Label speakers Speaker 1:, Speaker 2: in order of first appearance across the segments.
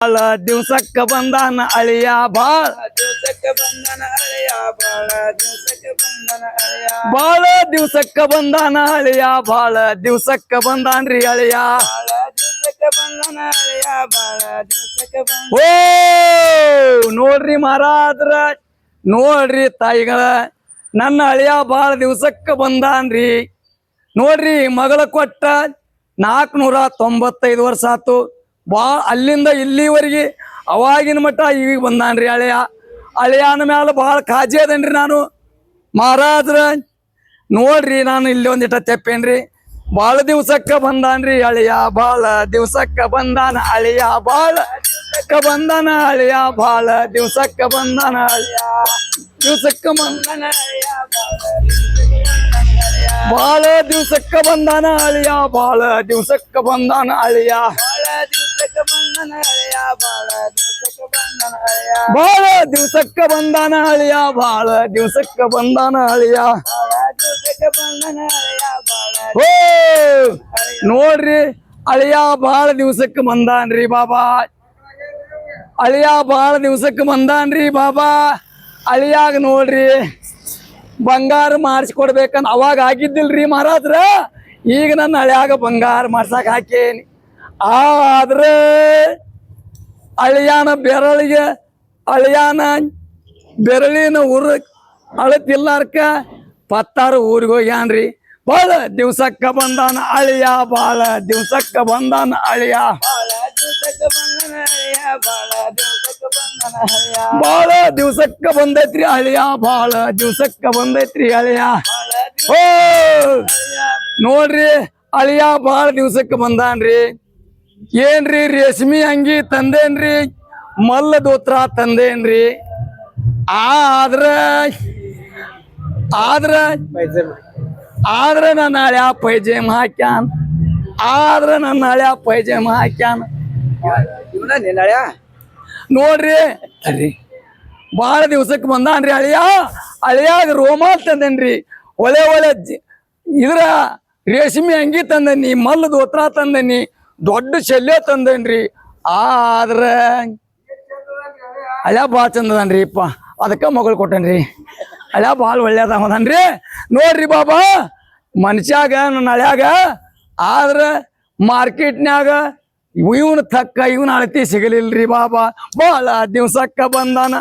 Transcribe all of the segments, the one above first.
Speaker 1: ಬಾಳ ದಿವ್ಸಕ್ಕ ಬಂದಾನ ಅಳಿಯ ಬಾಳ
Speaker 2: ದಿವಸಕ್ಕೆ ಬಂದನ ಅಳಿಯ ಬಾಳ ದಿವಸಕ್ಕೆ ಬಂದನ ಅಳಿಯ
Speaker 1: ಬಾಳ ದಿವ್ಸಕ್ಕ ಬಂದಾನ ಅಳಿಯ ಬಾಳ ದಿವ್ಸಕ್ಕ ಬಂದಾನ್ರಿ ಅಳಿಯ
Speaker 2: ಬಾಳ ದಿವಸಕ್ಕೆ ಬಂದನ ಅಳಿಯ ಬಾಳ ದಿವಸಕ್ಕೆ ಬಂದ
Speaker 1: ಓ ನೋಡ್ರಿ ಮಾರಾದ್ರ ನೋಡ್ರಿ ತಾಯಿಗಳ ನನ್ನ ಅಳಿಯ ಬಾಳ ದಿವ್ಸಕ್ಕ ಬಂದಾನ್ರಿ ನೋಡ್ರಿ ಮಗಳ ಕೊಟ್ಟ 495 ವರ್ಷ ಆತು ಅಲ್ಲಿಂದ ಇಲ್ಲಿವರೆಗೆ ಅವಾಗಿನ ಮಟ್ಟ ಈಗ ಬಂದಾನ್ರಿ ಅಳಿಯನ ಮ್ಯಾಲ ಭಾಳ ಕಾಜಿ ಅದನ್ರಿ ನಾನು ಮಹಾರಾಜ್ರ ನೋಡ್ರಿ ನಾನು ಇಲ್ಲಿ ಒಂದಿಟ ತೆಪ್ಪೇನ್ರಿ ಭಾಳ ದಿವ್ಸಕ್ಕ ಬಂದಾನ್ರಿ ಅಳಿಯ ಭಾಳ ದಿವ್ಸಕ್ಕ ಬಂದಾನ ಅಳಿಯ ಭಾಳ ದಿವ್ಸಕ್ಕ ಬಂದಾನ ಅಳಿಯ ಭಾಳ ದಿವ್ಸಕ್ಕ ಬಂದಾನ ಅಳಿಯ ದಿವ್ಸಕ್ಕ ಬಂದಾನ ಅಳಿಯ ಭಾಳ ದಿವ್ಸಕ್ಕ ಬಂದಾನ ಅಳಿಯ ಭಾಳ ದಿವ್ಸಕ್ಕ ಬಂದಾನ ಅಳಿಯ
Speaker 2: ಬಾಳ ದಿವಸಕ್ಕೆ ಬಂದನ ಅಳಿಯ ಬಾಳ ದಿವಸಕ್ಕೆ ಬಂದನ ಅಳಿಯ
Speaker 1: ಬಾಳ ದಿವ್ಸಕ್ಕ ಬಂದಾನ ಅಳಿಯ ಬಾಳ ದಿವ್ಸಕ್ಕ ಬಂದಾನ ಅಳಿಯ
Speaker 2: ಬಾಳ ದಿವಸಕ್ಕೆ ಬಂದನ ಅಳಿಯ ಬಾಳ
Speaker 1: ಓ ನೋಡ್ರಿ ಅಳಿಯ ಬಾಳ ದಿವ್ಸಕ್ಕ ಬಂದಾನ್ರಿ ಬಾಬಾ ಅಳಿಯ ಬಾಳ ದಿವ್ಸಕ್ಕ ಬಂದಾನ್ರಿ ಬಾಬಾ ಅಳಿಯಾಗ ನೋಡ್ರಿ ಬಂಗಾರ ಮಾಡಿಸ್ಕೊಡ್ಬೇಕಂತ ಅವಾಗ ಆಗಿದ್ದಿಲ್ರಿ ಮಹಾರಾಜ್ರ ಈಗ ನನ್ನ ಅಳಿಯಾಗ ಬಂಗಾರ ಮಾಡ್ಸಕ್ ಹಾಕೇನಿ ಆದ್ರೆ ಅಳಿಯಾನ ಬೆರಳಿಗೆ ಅಳಿಯಾನ ಬೆರಳಿನ ಅಳತಿಲ್ಲಾರ್ಕ ಪತ್ತಾರು ಊರಿಗೆ ಹೋಗ್ಯಾನ್ರಿ ಬಾಳ ದಿವ್ಸಕ್ಕ ಬಂದಾನ ಅಳಿಯ ಬಾಳ ದಿವ್ಸಕ್ಕ ಬಂದಾನ ಅಳಿಯ
Speaker 2: ಬಾಳ ದಿವಸಕ್ಕೆ ಬಂದನ ಅಳಿಯ ಬಾಳ ದಿವಸಕ್ಕೆ ಬಂದನ ಅಳಿಯ
Speaker 1: ಬಾಳ ದಿವ್ಸಕ್ಕ ಬಂದೈತ್ರಿ ಅಳಿಯ ಬಾಳ ದಿವ್ಸಕ್ಕ ಬಂದೈತ್ರಿ ಅಳಿಯ
Speaker 2: ಬಾಳ
Speaker 1: ಓ
Speaker 2: ಅಳಿಯ
Speaker 1: ನೋಡ್ರಿ ಅಳಿಯ ಬಾಳ ದಿವ್ಸಕ್ಕ ಬಂದಾನ್ರಿ ಏನ್ರಿ ರೇಷ್ಮಿ ಅಂಗಿ ತಂದೇನ್ರಿ ಮಲ್ಲ ದೋತ್ರ ತಂದೇನ್ರಿ ಆದ್ರ ನನ್ನ ಹಳ್ಯಾ ಪೈಜಾಮ ಹಾಕ್ಯಾನ ಆದ್ರ ನನ್ನ ಹಳ್ಯಾ ಪೈಜಾಮ ಹಾಕ್ಯಾನ
Speaker 2: ಇವನ ನಿನ್ನ ಅಳಿಯ
Speaker 1: ನೋಡ್ರಿ ಅರಿ ಭಾಳ ದಿವ್ಸಕ್ಕೆ ಬಂದಾನ್ರಿ ಅಳಿಯಾಗ ರೋಮಾಲ್ ತಂದೇನ್ರಿ ಒಳ್ಳೆ ಇದ್ರ ರೇಷ್ಮಿ ಅಂಗಿ ತಂದನಿ ಮಲ್ಲ ದೋತ್ರ ತಂದನಿ ದೊಡ್ಡ ಶಲ್ಯ ತಂದೇನ್ರಿ ಆದ್ರ ಹಳ್ಯಾ ಭಾಳ ಚಂದದನ್ರಿ ಅಪ್ಪ ಅದಕ್ಕೆ ಮಗಳು ಕೊಟ್ಟನ್ರಿ ಹಳ್ಯಾ ಭಾಳ ಒಳ್ಳೇದನ್ರಿ ನೋಡ್ರಿ ಬಾಬಾ ಮನುಷ್ಯಾಗ ನನ್ನ ಹಳ್ಯಾಗ ಆದ್ರ ಮಾರ್ಕೆಟ್ನ್ಯಾಗ ಇವನ್ ತಕ್ಕ ಇವನ್ ಅಳತಿ ಸಿಗಲಿಲ್ರಿ ಬಾಬಾ ಭಾಳ ದಿವ್ಸಕ್ಕ ಬಂದಾನ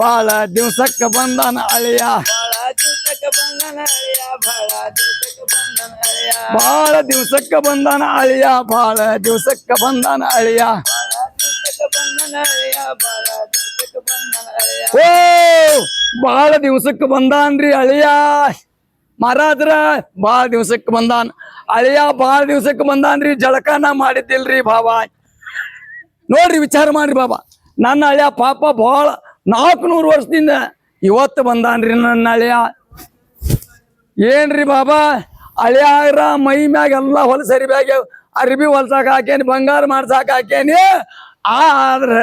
Speaker 1: ಭಾಳ ದಿವ್ಸಕ್ಕ ಬಂದಾನ ಅಳಿಯ
Speaker 2: ಬಾಳ ದಿವಸಕ್ಕೆ ಬಂದನ ಅಳಿಯ ಬಾಳ ದಿವಸಕ್ಕೆ ಬಂದನ ಅಳಿಯ
Speaker 1: ಭಾಳ ದಿವ್ಸಕ್ಕ ಬಂದಾನ ಅಳಿಯ ಭಾಳ ದಿವ್ಸಕ್ಕ ಬಂದಾನ ಅಳಿಯ
Speaker 2: ಬಾಳ ದಿವಸಕ್ಕೆ ಬಂದನ ಅಳಿಯ ಬಾಳ ದಿವಸಕ್ಕೆ ಬಂದನ ಅಳಿಯ
Speaker 1: ಓ ಭಾಳ ದಿವ್ಸಕ್ಕೆ ಬಂದಾನ್ರಿ ಅಳಿಯ ಮಹಾರಾಜ್ರ ಭಾಳ ದಿವ್ಸಕ್ಕೆ ಬಂದಾನ ಅಳಿಯ ಭಾಳ ದಿವ್ಸಕ್ಕೆ ಬಂದಾನ್ರಿ ಜಳಕನ ಮಾಡಿದ್ದಿಲ್ರಿ ಬಾಬಾ ನೋಡ್ರಿ ವಿಚಾರ ಮಾಡ್ರಿ ಬಾಬಾ ನನ್ನ ಅಳಿಯ ಪಾಪ ಭಾಳ 400 ವರ್ಷದಿಂದ ಇವತ್ತು ಬಂದಾನ್ರಿ ನನ್ನ ಅಳಿಯ ಏನ್ರಿ ಬಾಬಾ ಅಳಿಯಾರ ಮೈ ಮ್ಯಾಗ ಎಲ್ಲ ಹೊಲಸರಿ ಬ್ಯಾಗ ಅರ್ಬಿ ಹೊಲ್ಸಾಕ ಹಾಕೇನಿ ಬಂಗಾರ ಮಾಡ್ಸಾಕ ಹಾಕೇನಿ ಆದ್ರ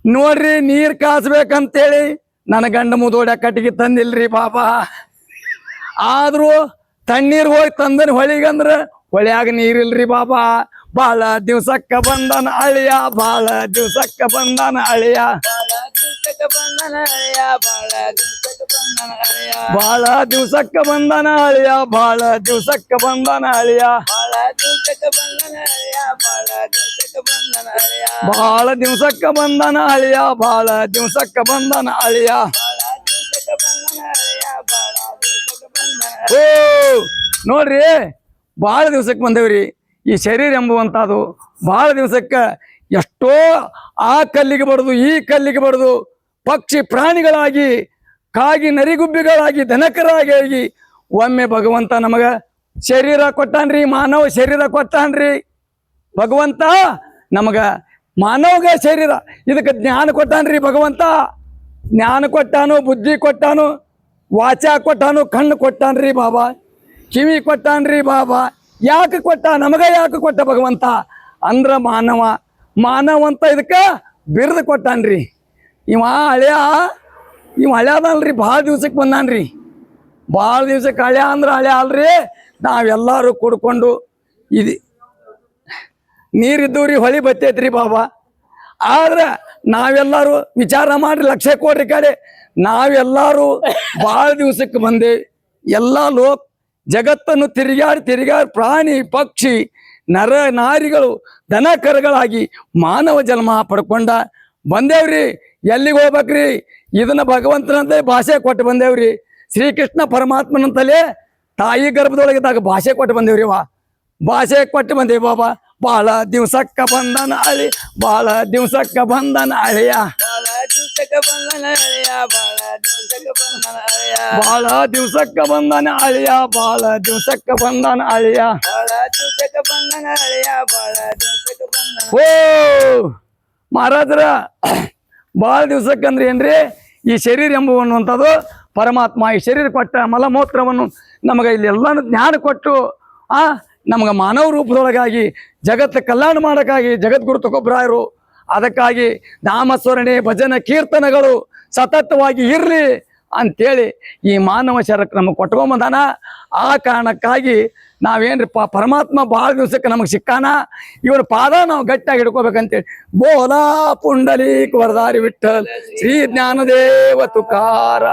Speaker 1: ನೋಡ್ರಿ ನೀರ್ ಕಾಸ್ಬೇಕಂತೇಳಿ ನನ್ನ ಗಂಡ ಮುದೋಡ್ಯ ಕಟ್ಟಿಗೆ ತಂದಿಲ್ರಿ ಬಾಬಾ ಆದ್ರೂ ತಣ್ಣೀರ್ ಹೋಗಿ ತಂದನ್ ಹೊಳಿಗಂದ್ರ ಹೊಳ್ಯಾಗ ನೀರಿಲ್ರಿ ಬಾಬಾ ಭಾಳ ದಿವ್ಸಕ್ಕ ಬಂದಾನ ಅಳಿಯ ಭಾಳ ದಿವ್ಸಕ್ಕ ಬಂದಾನ ಅಳಿಯ
Speaker 2: ಬಾಳ ದಿವಸಕ್ಕೆ ಬಂದನ ಅಳಿಯ ಬಾಳ ದಿವಸಕ್ಕೆ ಬಂದನ ಅಳಿಯ
Speaker 1: ಭಾಳ ದಿವ್ಸಕ್ಕ ಬಂದಾನ ಅಳಿಯ ಭಾಳ ದಿವ್ಸಕ್ಕ ಬಂದಾನ ಅಳಿಯ
Speaker 2: ಬಾಳ ದಿವಸಕ್ಕೆ ಬಂದನ ಅಳಿಯ ಬಾಳ ದಿವಸಕ್ಕೆ ಬಂದನ ಅಳಿಯ
Speaker 1: ಭಾಳ ದಿವ್ಸಕ್ಕ ಬಂದಾನ ಅಳಿಯ ಭಾಳ ದಿವ್ಸಕ್ಕ ಬಂದಾನ ಅಳಿಯ
Speaker 2: ಬಾಳ ದಿವಸಕ್ಕೆ ಬಂದನ ಅಳಿಯ ಬಾಳ ದಿವಸಕ್ಕೆ ಬಂದನ
Speaker 1: ಓ ನೋಡ್ರಿ ಭಾಳ ದಿವ್ಸಕ್ಕೆ ಬಂದೇವ್ರಿ ಈ ಶರೀರ ಎಂಬುವಂಥದ್ದು ಭಾಳ ದಿವ್ಸಕ್ಕೆ ಎಷ್ಟೋ ಆ ಕಲ್ಲಿಗೆ ಬಡ್ದು ಈ ಕಲ್ಲಿಗೆ ಬಡ್ದು ಪಕ್ಷಿ ಪ್ರಾಣಿಗಳಾಗಿ ಕಾಗಿ ನರಿಗುಬ್ಬಿಗಳಾಗಿ ದನಕರಾಗಿ ಒಮ್ಮೆ ಭಗವಂತ ನಮಗ ಶರೀರ ಕೊಟ್ಟಾನ್ರಿ ಮಾನವ ಶರೀರ ಕೊಟ್ಟಾನ್ರಿ ಭಗವಂತ ನಮಗ ಮಾನವಗ ಶರೀರ ಇದಕ್ಕೆ ಜ್ಞಾನ ಕೊಟ್ಟಾನ್ರಿ ಭಗವಂತ ಜ್ಞಾನ ಕೊಟ್ಟಾನು ಬುದ್ಧಿ ಕೊಟ್ಟಾನು ವಾಚ ಕೊಟ್ಟಾನು ಕಣ್ಣು ಕೊಟ್ಟಾನ್ರಿ ಬಾಬಾ ಕಿವಿ ಕೊಟ್ಟಾನ್ರಿ ಬಾಬಾ ಯಾಕೆ ಕೊಟ್ಟ ನಮಗ ಯಾಕೆ ಕೊಟ್ಟ ಭಗವಂತ ಅಂದ್ರ ಮಾನವ ಅಂತ ಇದಕ್ಕೆ ಬಿರುದು ಕೊಟ್ಟಾನ್ರಿ ಇವ ಹಳ್ಯಾದಲ್ರಿ ಭಾಳ ದಿವ್ಸಕ್ಕೆ ಬಂದಾನ್ರಿ ಭಾಳ ದಿವ್ಸಕ್ಕೆ ಹಳ್ಯಾ ಅಂದ್ರೆ ಹಳ್ಯಾ ಅಲ್ರಿ ನಾವೆಲ್ಲರೂ ಕುಡ್ಕೊಂಡು ಇದು ನೀರಿದ್ದವ್ರಿ ಹೊಳಿ ಬತ್ತೈತ್ರಿ ಬಾಬಾ. ಆದ್ರೆ ನಾವೆಲ್ಲರೂ ವಿಚಾರ ಮಾಡಿ ಲಕ್ಷ ಕೋಟಿ ಕಡೆ ನಾವೆಲ್ಲರೂ ಭಾಳ ದಿವಸಕ್ಕೆ ಬಂದೇವಿ. ಎಲ್ಲ ಜಗತ್ತನ್ನು ತಿರುಗಾಡಿ ಪ್ರಾಣಿ ಪಕ್ಷಿ ನರ ನಾರಿಗಳು ದನ ಕರುಗಳಾಗಿ ಮಾನವ ಜನ್ಮ ಪಡ್ಕೊಂಡ ಬಂದೇವ್ರಿ. ಎಲ್ಲಿಗೆ ಹೋಗ್ಬೇಕ್ರಿ? ಇದನ್ನ ಭಗವಂತನಂತೆ ಭಾಷೆ ಕೊಟ್ಟು ಬಂದೇವ್ರಿ. ಶ್ರೀಕೃಷ್ಣ ಪರಮಾತ್ಮನಂತಲೇ ತಾಯಿ ಗರ್ಭದೊಳಗಿದ್ದಾಗ ಭಾಷೆ ಕೊಟ್ಟು ಬಂದೇವ್ರಿ. ಭಾಷೆ ಕೊಟ್ಟು ಬಂದೇವಿ ಬಾಬಾ. ಬಾಳ ದಿವ್ಸಕ್ಕ ಬಂದನ ಅಳಿ, ಬಾಳ ದಿವ್ಸಕ್ಕ ಬಂದನ ಅಳಿಯ,
Speaker 2: ಬಾಳ ದಿವ್ಸಕ್ಕ ಬಂದನ ಅಳಿಯ, ಬಾಳ ದಿವ್ಸಕ್ಕ ಬಂದನ ಅಳಿಯ,
Speaker 1: ಬಾಳ ದಿವ್ಸಕ್ಕ ಬಂದನ ಅಳಿಯ, ಬಾಳ ದಿವ್ಸಕ್ಕ ಬಂದನ ಅಳಿಯ.
Speaker 2: ಬಾಳ ದಿವ್ಸಕ್ಕ ಬಂದನ ಅಳಿಯ, ಬಾಳ ದಿವ್ಸಕ್ಕ ಬಂದನ.
Speaker 1: ಓ ಮಹಾರಾಜರ, ಭಾಳ ದಿವ್ಸಕ್ಕಂದ್ರೆ ಏನ್ರಿ? ಈ ಶರೀರ ಎಂಬುವಂಥದ್ದು ಪರಮಾತ್ಮ ಈ ಶರೀರ ಕೊಟ್ಟ ಮಲಮೂತ್ರವನ್ನು ನಮಗೆ ಇಲ್ಲಿ ಎಲ್ಲಾನು ಜ್ಞಾನ ಕೊಟ್ಟು ನಮಗೆ ಮಾನವ ರೂಪದೊಳಗಾಗಿ ಜಗತ್ತು ಕಲ್ಯಾಣ ಮಾಡೋಕ್ಕಾಗಿ ಜಗದ್ಗುರು ತುಕೋಬ್ರಾಯರು ಅದಕ್ಕಾಗಿ ನಾಮಸ್ಮರಣೆ ಭಜನ ಕೀರ್ತನಗಳು ಸತತವಾಗಿ ಇರಲಿ ಅಂತೇಳಿ ಈ ಮಾನವ ಶರೀರಕ್ಕೆ ನಮಗೆ ಕೊಟ್ಕೊಂಬಂದಾನ. ಆ ಕಾರಣಕ್ಕಾಗಿ ನಾವೇನ್ರಿ ಪರಮಾತ್ಮ ಭಾಳ ದಿವ್ಸಕ್ಕೆ ನಮಗೆ ಸಿಕ್ಕಾನ. ಇವರ ಪಾದ ನಾವು ಗಟ್ಟಿಯಾಗಿ ಹಿಡ್ಕೋಬೇಕಂತೇಳಿ ಬೋಲಾ ಪುಂಡಲೀಕ ವರದಾರಿ ವಿಠ್ಠಲ್ ಶ್ರೀ ಜ್ಞಾನದೇವ ತುಕಾರ.